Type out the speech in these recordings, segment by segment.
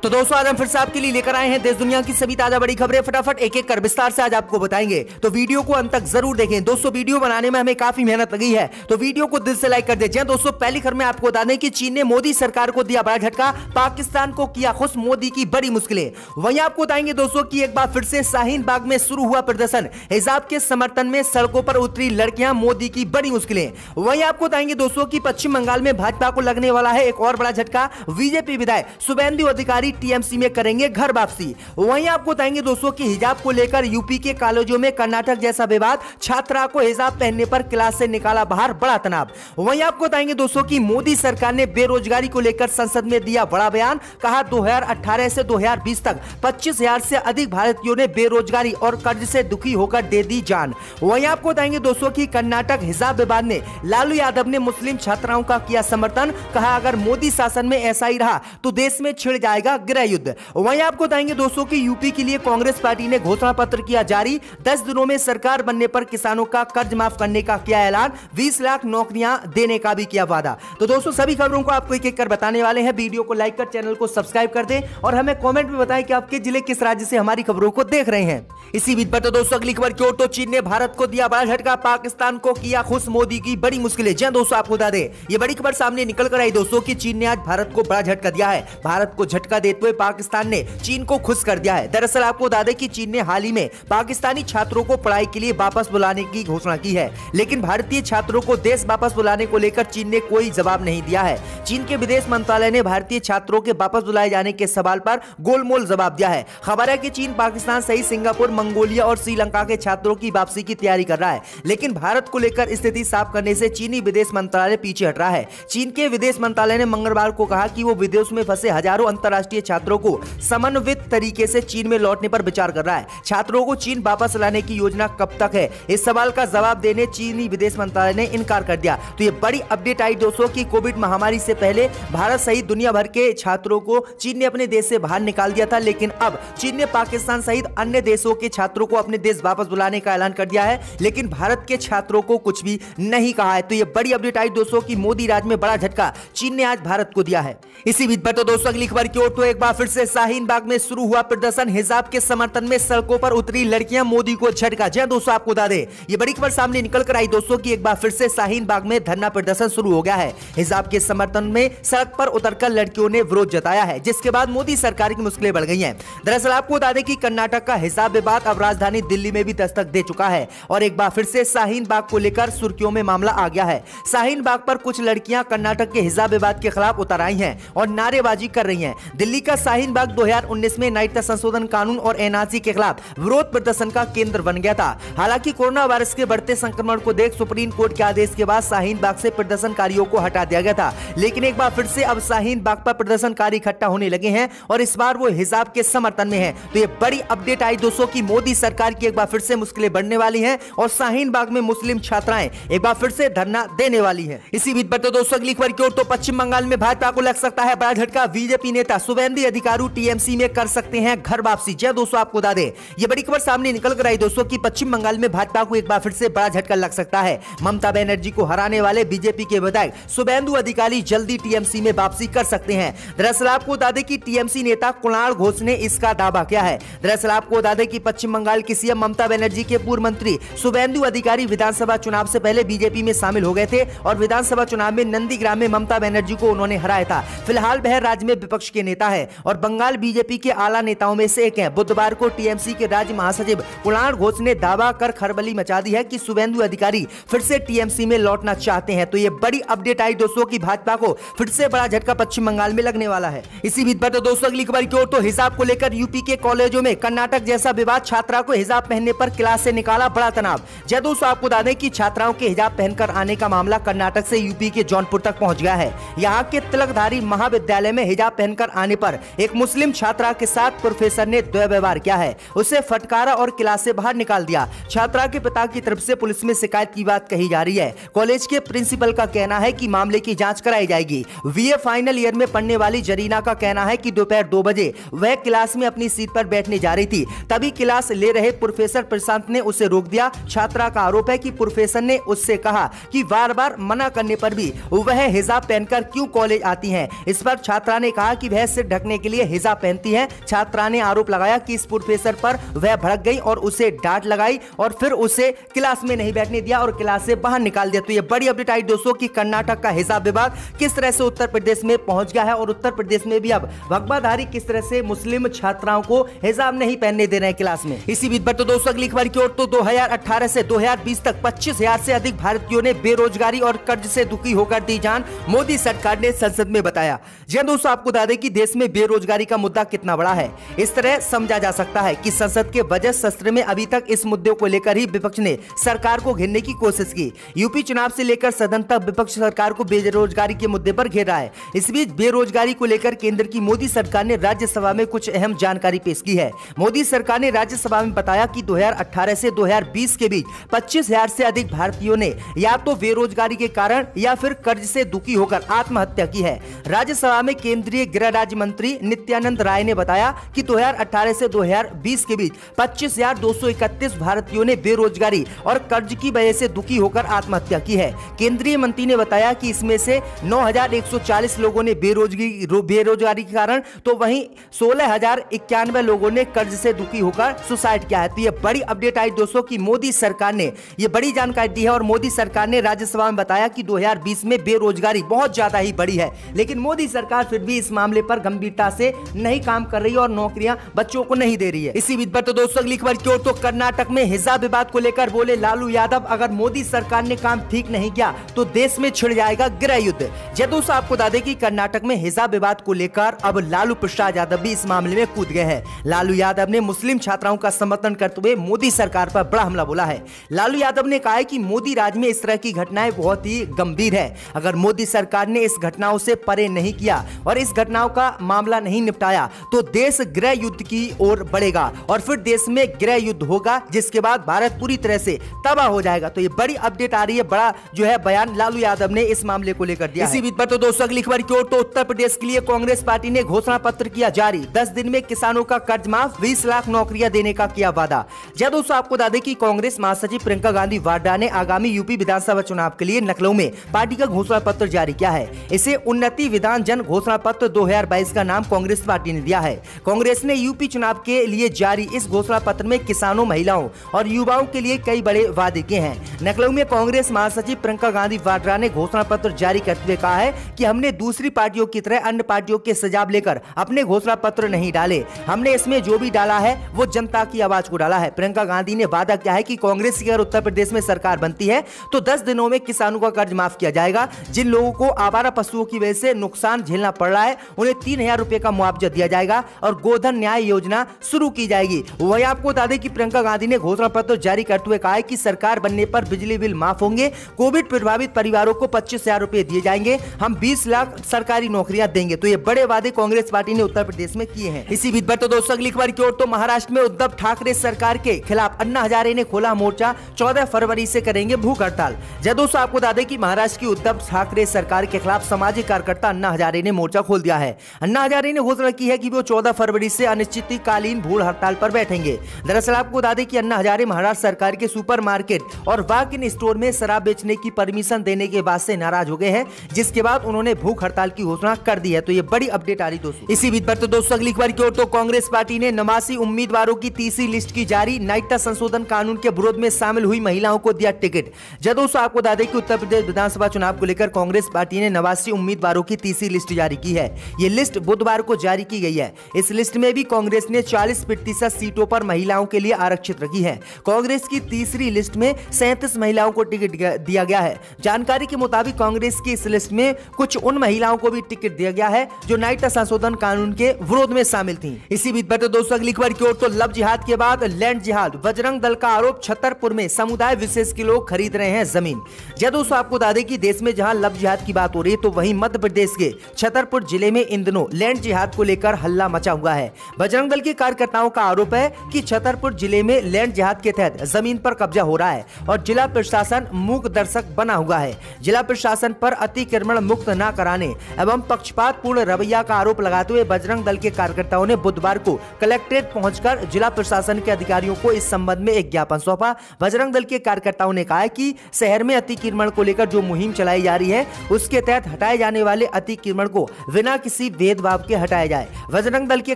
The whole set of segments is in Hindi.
तो दोस्तों आज हम फिर से आपके लिए लेकर आए हैं देश दुनिया की सभी ताजा बड़ी खबरें। फटाफट एक एक कर विस्तार से आज आपको बताएंगे, तो वीडियो को अंत तक जरूर देखें। दोस्तों वीडियो बनाने में हमें काफी मेहनत लगी है, तो वीडियो को दिल से लाइक कर दीजिए। दोस्तों पहली खबर में आपको बता दें कि चीन ने मोदी सरकार को दिया बड़ा झटका, पाकिस्तान को किया खुश, मोदी की बड़ी मुश्किलें। वहीं आपको बताएंगे दोस्तों की एक बार फिर से शाहीन बाग में शुरू हुआ प्रदर्शन, हिजाब के समर्थन में सड़कों पर उतरी लड़कियां, मोदी की बड़ी मुश्किलें। वहीं आपको बताएंगे दोस्तों की पश्चिम बंगाल में भाजपा को लगने वाला है एक और बड़ा झटका, बीजेपी विधायक शुभेंदु अधिकारी टीएमसी में करेंगे घर वापसी। वहीं आपको बताएंगे दोस्तों कि हिजाब को लेकर यूपी के कॉलेजों में कर्नाटक जैसा विवाद, छात्रा को हिजाब पहनने पर क्लास से निकाला बाहर, बड़ा तनाव। वहीं आपको बताएंगे दोस्तों कि मोदी सरकार ने बेरोजगारी को लेकर संसद में दिया बड़ा बयान, कहा 2018 से 2020 तक 25,000 से अधिक भारतीयों ने बेरोजगारी और कर्ज से दुखी होकर दे दी जान। वहीं आपको बताएंगे दोस्तों कि कर्नाटक हिजाब विवाद में लालू यादव ने मुस्लिम छात्राओं का किया समर्थन, कहा अगर मोदी शासन में ऐसा ही रहा तो देश में छिड़ जाएगा गृह युद्ध। वहीं आपको बताएंगे दोस्तों कि यूपी के लिए कांग्रेस पार्टी ने घोषणा पत्र किया जारी, 10 दिनों में सरकार बनने पर किसानों का कर्ज माफ करने का किया ऐलान, 20 लाख नौकरियां देने का भी किया वादा। तो दोस्तों सभी खबरों को आपको एक एक कर बताने वाले हैं। वीडियो को लाइक कर चैनल को सब्सक्राइब कर दें और हमें कमेंट में बताएं कि आपके जिले किस राज्य से हमारी खबरों को देख रहे हैं। इसी बीच पर तो दोस्तों अगली खबर की ओर, तो चीन ने भारत को दिया बड़ा झटका, पाकिस्तान को किया खुश, मोदी की बड़ी मुश्किलें। जी दोस्तों आपको बता दें ये बड़ी खबर सामने निकल कर आई दोस्तों कि चीन ने आज भारत को बड़ा झटका दिया है। भारत को झटका देते हुए पाकिस्तान ने चीन को खुश कर दिया है। दरअसल आपको बता दें कि चीन ने हाल ही में पाकिस्तानी छात्रों को पढ़ाई के लिए वापस बुलाने की घोषणा की है, लेकिन भारतीय छात्रों को देश वापस बुलाने को लेकर चीन ने कोई जवाब नहीं दिया है। चीन के विदेश मंत्रालय ने भारतीय छात्रों के वापस बुलाए जाने के सवाल पर गोलमोल जवाब दिया है। खबर है कि चीन पाकिस्तान सहित सिंगापुर, मंगोलिया और श्रीलंका के छात्रों की वापसी की तैयारी कर रहा है, लेकिन भारत को लेकर स्थिति साफ करने से चीनी विदेश मंत्रालय पीछे हट रहा है। चीन के विदेश मंत्रालय ने मंगलवार को कहा कि वो विदेश में फंसे हजारों अंतर्राष्ट्रीय छात्रों को समन्वित तरीके से चीन में लौटने पर विचार कर रहा है। छात्रों को चीन वापस लाने की योजना कब तक है, इस सवाल का जवाब देने चीनी विदेश मंत्रालय ने इनकार कर दिया। तो ये बड़ी अपडेट आई दोस्तों कि कोविड महामारी से पहले भारत सहित दुनिया भर के छात्रों को चीन ने अपने देश से बाहर निकाल दिया था, लेकिन अब चीन ने पाकिस्तान सहित अन्य देशों के छात्रों को अपने देश वापस बुलाने का ऐलान कर दिया है, लेकिन भारत के छात्रों को कुछ भी नहीं कहा है। तो ये बड़ी अपडेट आई दोस्तों कि मोदी राज में बड़ा झटका चीन ने आज भारत को दिया है। इसी बीच पर तो दोस्तों अगली खबर की ओर, तो एक बार फिर से शाहीन बाग में शुरू हुआ प्रदर्शन, हिजाब के समर्थन में सड़कों पर उतरी लड़कियां, मोदी को झटका। जी दोस्तों आपको बता दें ये बड़ी खबर सामने निकल कर आई दोस्तों कि एक बार फिर से शाहीन बाग में धरना प्रदर्शन शुरू हो गया है। हिजाब के समर्थन में सड़क पर उतरकर लड़कियों ने विरोध जताया है, जिसके बाद मोदी सरकार की मुश्किलें बढ़ गई हैं। दरअसल आपको बता दें कि कर्नाटक का हिजाब विवाद अब राजधानी दिल्ली में भी दस्तक दे चुका है और एक बार फिर से शाहीन बाग को लेकर सुर्खियों में मामला आ गया है। शाहीन बाग पर कुछ लड़कियां कर्नाटक के हिजाब विवाद के खिलाफ उतर आई हैं और नारेबाजी कर रही हैं। दिल्ली का शाहीन बाग 2019 में नागरिकता संशोधन कानून और एनआरसी के खिलाफ विरोध प्रदर्शन का केंद्र बन गया था। हालांकि कोरोना वायरस के बढ़ते संक्रमण को देख सुप्रीम कोर्ट के आदेश के बाद शाहीन बाग से प्रदर्शनकारियों को हटा दिया गया था, लेकिन एक बार फिर से अब शाहीन बाग पर प्रदर्शनकारी इकट्ठा होने लगे हैं और इस बार वो हिजाब के समर्थन में है। तो ये बड़ी अपडेट आई दोस्तों कि मोदी सरकार की एक बार फिर से मुश्किलें बढ़ने वाली हैं और शाहीन बाग में मुस्लिम छात्राएं एक बार फिर से धरना देने वाली है। इसी बीच पर तो दोस्तों अगली खबर की ओर, तो पश्चिम बंगाल में भाजपा को लग सकता है बड़ा झटका, बीजेपी नेता शुभेंदु अधिकारी टीएमसी में कर सकते हैं घर वापसी। जय दोस्तों आपको बता दें ये बड़ी खबर सामने निकल कर आई दोस्तों कि पश्चिम बंगाल में भाजपा को एक बार फिर से बड़ा झटका लग सकता है। ममता बनर्जी को हराने वाले बीजेपी के विधायक शुभेंदु अधिकारी जल्दी टीएमसी में वापसी कर सकते हैं। दरअसल आपको बता दें कि टीएमसी नेता कुणाल घोष ने इसका दावा किया है। दरअसल आपको बता दें कि पश्चिम बंगाल की सीएम ममता बनर्जी के पूर्व मंत्री शुभेंदु अधिकारी विधानसभा चुनाव से पहले बीजेपी में शामिल हो गए थे और विधानसभा चुनाव में नंदीग्राम में ममता बनर्जी को उन्होंने हराया था। फिलहाल वह राज्य में विपक्ष के नेता है और बंगाल बीजेपी के आला नेताओं में से एक हैं। बुधवार को टीएमसी के राज्य महासचिव कुणाल घोष ने दावा कर खलबली मचा दी है कि शुभेंदु अधिकारी फिर से टीएमसी में लौटना चाहते हैं। तो ये बड़ी अपडेट आई दोस्तों कि भाजपा को फिर से बड़ा झटका पश्चिम बंगाल में लगने वाला है। इसी बीच पर तो दोस्तों अगली खबर की ओर, तो हिजाब को लेकर यूपी के कॉलेजों में कर्नाटक जैसा विवाद, छात्रा को हिजाब पहनने पर क्लास से निकाला बड़ा तनाव। जय दोस्तों आपको बता दें कि छात्राओं के हिजाब पहनकर आने का मामला कर्नाटक से यूपी के जौनपुर तक पहुंच गया है। यहाँ के तिलकधारी महाविद्यालय में हिजाब पहनकर आने पर एक मुस्लिम छात्रा के साथ प्रोफेसर ने दुर्व्यवहार किया है, उसे फटकारा और क्लास से बाहर निकाल दिया। छात्रा के पिता की तरफ से पुलिस में शिकायत की बात कही जा रही है। कॉलेज के प्रिंसिपल का कहना है कि मामले की जांच कराई जाएगी। बीए फाइनल ईयर में पढ़ने वाली जरीना का कहना है कि दोपहर 2 बजे वह क्लास में अपनी सीट पर बैठने जा रही थी, तभी क्लास ले रहे प्रोफेसर प्रशांत ने उसे रोक दिया। छात्रा का आरोप है कि प्रोफेसर ने उससे कहा कि बार बार मना करने पर भी वह हिजाब पहनकर क्यों कॉलेज आती हैं। इस पर छात्रा ने कहा कि वह सिर्फ ढकने के लिए हिजाब पहनती है। छात्रा ने आरोप लगाया कि इस प्रोफेसर पर वह भड़क गई और उसे डांट लगाई और फिर उसे क्लास में नहीं बैठने दिया और क्लास से बाहर निकाल दिया। तो ये बड़ी अपडेट आई दोस्तों कि कर्नाटक का हिजाब विवाद किस तरह से उत्तर प्रदेश में पहुंच गया है और उत्तर प्रदेश में भी अब वकबाधारी किस तरह से मुस्लिम छात्राओं को हिजाब नहीं पहनने दे रहे हैं क्लास में। इसी बीच पर तो दोस्तों अगली खबर की ओर तो 2018 से 2020 तक 25,000 से अधिक भारतीयों ने बेरोजगारी और कर्ज से दुखी होकर दी जान, मोदी सरकार ने संसद में बताया। जी दोस्तों, आपको बता दें कि देश में बेरोजगारी का मुद्दा कितना बड़ा है। इस तरह समझा जा सकता है कि संसद के बजट सत्र में अभी तक इस मुद्दे को लेकर ही विपक्ष ने सरकार को घेरने की कोशिश की। यूपी चुनाव से लेकर सदन तक विपक्ष सरकार को बेरोजगारी के मुद्दे पर घेर रहा है। इस बीच बेरोजगारी को लेकर केंद्र की मोदी सरकार ने राज्यसभा में कुछ अहम जानकारी पेश की है। मोदी सरकार ने राज्यसभा में बताया कि 2018 से 2020 के बीच 25,000 से अधिक भारतीयों ने या तो बेरोजगारी के कारण या फिर कर्ज से दुखी होकर आत्महत्या की है। राज्यसभा में केंद्रीय गृह राज्य मंत्री नित्यानंद राय ने बताया कि 2018 से 2020 के बीच 25,231 भारतीयों ने बेरोजगारी और कर्ज की वजह से दुखी होकर आत्महत्या की है। केंद्रीय मंत्री ने बताया कि इसमें से 9,140 लोगों ने बेरोजगारी के कारण तो वहीं 16,091 लोगों ने कर्ज से दुखी होकर सुसाइड किया है। तो ये बड़ी अपडेट आई दोस्तों कि मोदी सरकार ने ये बड़ी जानकारी दी है और मोदी सरकार ने राज्यसभा में बताया कि 2020 में बेरोजगारी बहुत ज्यादा ही बढ़ी है, लेकिन मोदी सरकार फिर भी इस मामले पर गंभीरता से नहीं काम कर रही है और नौकरियां बच्चों को नहीं दे रही है। इसी बीच पर तो दोस्तों अगली खबर की ओर तो कर्नाटक में हिजाब विवाद को लेकर बोले लालू यादव, अगर मोदी सरकार ने काम ठीक नहीं किया तो देश में छिड़ जाएगा गृह युद्ध। दोस्तों आपको बता दें कि कर्नाटक में हिजाब विवाद को लेकर अब लालू प्रसाद यादव भी इस मामले में कूद गए हैं। लालू यादव ने मुस्लिम छात्राओं का समर्थन करते हुए मोदी सरकार पर बड़ा हमला बोला है। लालू यादव ने कहा है कि मोदी राज में इस तरह की घटनाएं बहुत ही गंभीर है। अगर मोदी सरकार ने इस घटनाओं से परे नहीं किया और इस घटनाओं का मामला नहीं निपटाया तो देश गृह युद्ध की ओर बढ़ेगा और फिर देश में गृह युद्ध होगा, जिसके बाद भारत पूरी तरह से तबाह हो जाएगा। तो ये बड़ी अपडेट आ रही है, बड़ा जो है बयान लालू यादव ने इस मामले को लेकर दिया। इसी बीच पर तो दोस्तों अगली खबर की ओर तो उत्तर प्रदेश के लिए कांग्रेस पार्टी ने घोषणा पत्र किया जारी। 10 दिन में किसानों का कर्ज माफ, 20 लाख नौकरियां देने का किया वादा। दोस्तों आपको बता दें कि कांग्रेस महासचिव प्रियंका गांधी वाड्रा ने आगामी यूपी विधानसभा चुनाव के लिए लखनऊ में पार्टी का घोषणा पत्र जारी किया है। इसे उन्नति विधान जन घोषणा पत्र 2022 का नाम कांग्रेस पार्टी ने दिया है। कांग्रेस ने यूपी चुनाव के लिए जारी इस घोषणा पत्र में किसानों, महिलाओं और युवाओं के लिए कई बड़े वादे किए हैं। लखनऊ में कांग्रेस महासचिव प्रियंका गांधी वाड्रा ने घोषणा पत्र जारी करते हुए कहा है कि हमने दूसरी पार्टियों की तरह अन्य पार्टियों के सजाव लेकर अपने घोषणा पत्र नहीं डाले। हमने इसमें जो भी डाला है वो जनता की आवाज को डाला है। प्रियंका गांधी ने वादा किया है कि कांग्रेस की अगर उत्तर प्रदेश में सरकार बनती है तो 10 दिनों में किसानों का कर्ज माफ किया जाएगा। जिन लोगों को आवारा पशुओं की वजह से नुकसान झेलना पड़ रहा है उन्हें 3,000 रुपए का मुआवजा दिया जाएगा और गोधन न्याय योजना शुरू की जाएगी। वही आपको बता दें कि प्रियंका गांधी ने घोषणा पत्र जारी करते हुए कहा है कि सरकार बनने पर बिजली बिल माफ होंगे, कोविड प्रभावित परिवारों को 25,000 रुपए दिए जाएंगे, हम 20 लाख सरकारी नौकरियां देंगे। तो ये बड़े वादे कांग्रेस पार्टी ने उत्तर प्रदेश में किए हैं। इसी बीच पर तो दोस्तों अगली खबर की ओर तो महाराष्ट्र में उद्धव ठाकरे सरकार के खिलाफ अन्ना हजारे ने खोला मोर्चा, 14 फरवरी से करेंगे भूख हड़ताल। दोस्तों आपको बता दें कि महाराष्ट्र की उद्धव ठाकरे सरकार के खिलाफ सामाजिक कार्यकर्ता अन्ना हजारे ने मोर्चा खोल दिया है। अन्ना हजारे ने घोषणा की है कि वो 14 फरवरी से अनिश्चितकालीन भूख हड़ताल पर बैठेंगे। दरअसल आपको बता दें कि अन्ना हजारे महाराष्ट्र सरकार के सुपरमार्केट और वॉक इन स्टोर में शराब बेचने की परमिशन देने के बाद से नाराज हो गए हैं, जिसके बाद उन्होंने भूख हड़ताल की घोषणा कर दी है। तो ये बड़ी अपडेट आ रही दोस्तों। इसी बीच पर तो दोस्तों अगली खबर की ओर तो कांग्रेस पार्टी ने 89 उम्मीदवारों की तीसरी लिस्ट की जारी। नागरिकता संशोधन कानून के विरोध में शामिल हुई महिलाओं को दिया टिकट। दोस्तों आपको बता दें कि उत्तर प्रदेश विधानसभा चुनाव को लेकर कांग्रेस पार्टी ने 89 उम्मीदवारों की तीसरी लिस्ट जारी की है। ये लिस्ट बुधवार को जारी की गई है। इस लिस्ट में भी कांग्रेस ने 40% सीटों पर महिलाओं के लिए आरक्षित रखी है। कांग्रेस की तीसरी लिस्ट में 37 महिलाओं को टिकट दिया गया है। जानकारी के मुताबिक कांग्रेस की इस लिस्ट में कुछ उन महिलाओं को भी टिकट दिया गया है जो नागरिकता संशोधन कानून के विरोध में शामिल थी। इसी बीच पर दोस्तों अगली खबर की ओर तो लव जिहाद के बाद लैंड जिहाद, बजरंग दल का आरोप, छतरपुर में समुदाय विशेष के लोग खरीद रहे हैं जमीन। दोस्तों आपको बता दें कि देश में जहां लव जिहाद की बात हो रही है तो वहीं मध्य प्रदेश के छतरपुर जिले में इन दिनों लैंड जिहाद को लेकर हल्ला मचा हुआ है। बजरंग दल के कार्यकर्ताओं का आरोप है कि छतरपुर जिले में लैंड जिहाद के तहत जमीन पर कब्जा हो रहा है और जिला प्रशासन मूक दर्शक बना हुआ है। जिला प्रशासन पर अतिक्रमण मुक्त न कराने एवं पक्षपात पूर्ण रवैया का आरोप लगाते हुए बजरंग दल के कार्यकर्ताओं ने बुधवार को कलेक्ट्रेट पहुंचकर जिला प्रशासन के अधिकारियों को इस संबंध में एक ज्ञापन सौंपा। बजरंग दल के कार्यकर्ताओं ने कहा कि शहर में अतिक्रमण को लेकर जो मुहिम चलाई जा रही है उसके तहत हटाए जाने वाले अतिक्रमण को बिना किसी भेदभाव के हटाया जाए। बजरंग दल के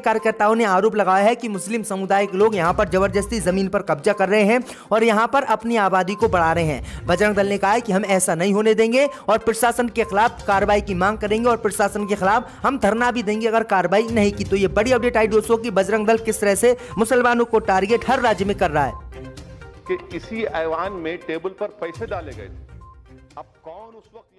कार्यकर्ताओं ने आरोप लगाया है कि मुस्लिम समुदाय के लोग यहां पर जबरदस्ती जमीन पर कब्जा कर रहे हैं और यहां पर अपनी आबादी को बढ़ा रहे हैं। बजरंग दल ने कहा है कि हम ऐसा नहीं होने देंगे और प्रशासन के खिलाफ कार्रवाई की मांग करेंगे और प्रशासन के खिलाफ हम धरना भी देंगे अगर कार्रवाई नहीं की तो। ये बड़ी अपडेट आई दोस्तों कि बजरंग दल किस तरह से मुसलमानों को टारगेट हर राज्य में कर रहा है कि इसी ऐवान में टेबल पर पैसे डाले गए। अब कौन उस वक्त